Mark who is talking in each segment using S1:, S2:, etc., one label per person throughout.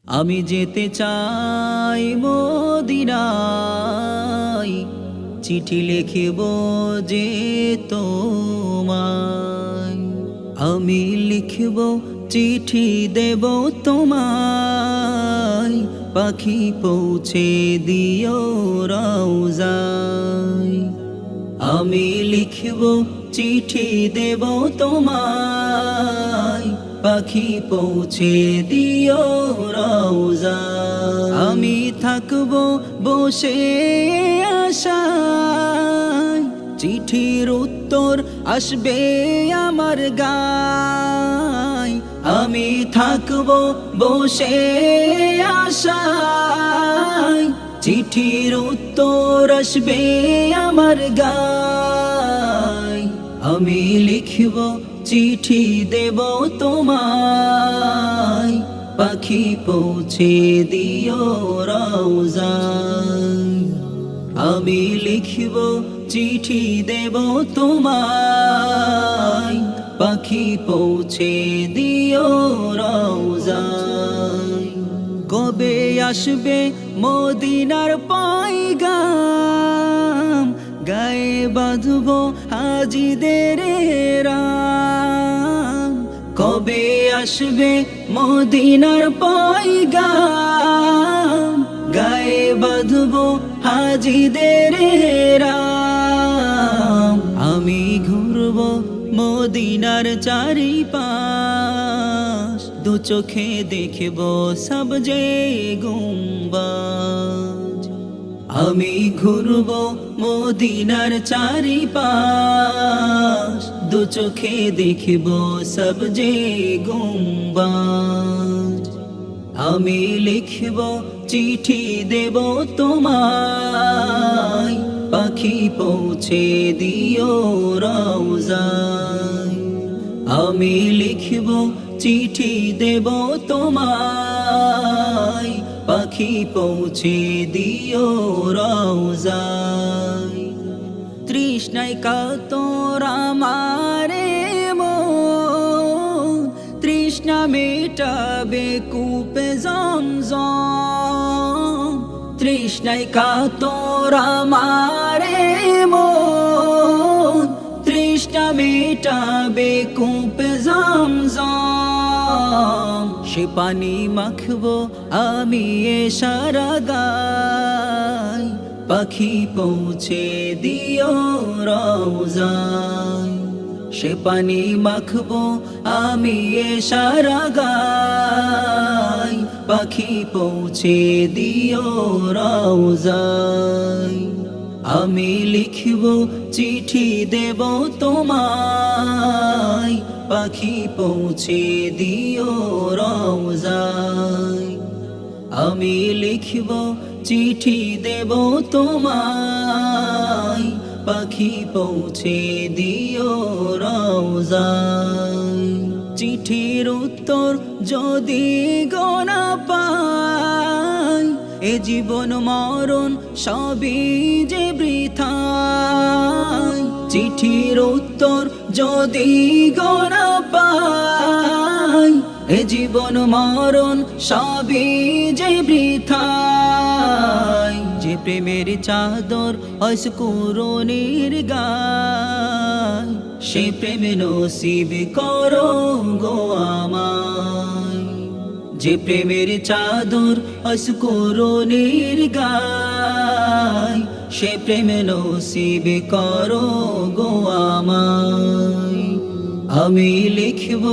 S1: আমি যেতে চাই মদিনায়, চিঠি লিখিব যে তোমায়। আমি লিখব চিঠি দেব তোমায়, পাখি পৌঁছে দিও রওজায়। আমি লিখব চিঠি দেব তোমায়, পাখি পৌঁছে দিও রওজায়। আমি থাকব বসে আশায়, চিঠির উত্তর আসবে আমার গায়। আমি থাকব বসে আশায়, চিঠির উত্তর আসবে আমার গায়। আমি লিখব চিঠি দেব তোমায়, পাখি পৌঁছে দিও রওজায়। আমি লিখব চিঠি দেব তোমায়, পাখি পৌঁছে দিও রওজায়। কবে আসবে মদিনার পয়গাম, গায়ে বাঁধব হাজিদের রাম। কবে আসবে মদিনার পয়গাম, গায়ে বাঁধব হাজিদের রাম। আমি ঘুরব মদিনার চারিপাশ, দু চোখে দেখব সবজে গুম্বাজ। আমি ঘুরব মদিনার চারিপাশ, দু চোখে দেখব সবজে গুম্বাজ। আমি লিখব চিঠি দেব তোমায়, পাখি পৌঁছে দিও রওজায়। আমি লিখব চিঠি দেব তোমায়, পাখি পৌঁছে দিও রওজায়। তৃষ্ণায় কাতর আমারে মন, তৃষ্ণা মেটাবে কূপে জমজম। তৃষ্ণায় কাতর আমারে মন, তৃষ্ণা মেটাবে কূপে জমজম। সে পানি মাখব আমি এ সারা গায়, পাখি পৌঁছে দিও রওজায়। সে পানি মাখব আমি এ সারা গায়, পাখি পৌঁছে দিও রওজায়। আমি লিখব চিঠি দেব তোমায়, পাখি পৌঁছে দিও রওজায়। আমি লিখব চিঠি দেব তোমায়, পাখি পৌঁছে দিও রওজায়। চিঠির উত্তর যদি গোনা পাই, এ জীবন মরণ সবই যে বৃথায়। চিঠির উত্তর যদি গোনা পাই, এ জীবন মরণ সবই যে বৃথায়। যে প্রেমের চাদর অস্কুরনির গায়, সে প্রেমে নসিব করো গো আমায়। যে প্রেমের চাদর অস্কুরনির গায়, সে প্রেমে নসিব করো গো আমায়। আমি লিখব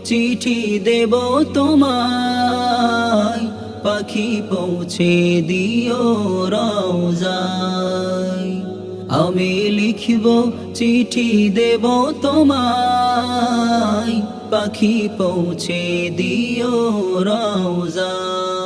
S1: চিঠি দেব তোমায়, পাখি পৌঁছে দিও রওজায়। আমি লিখব চিঠি দেব তোমায়, পাখি পৌঁছে দিও রওজায়।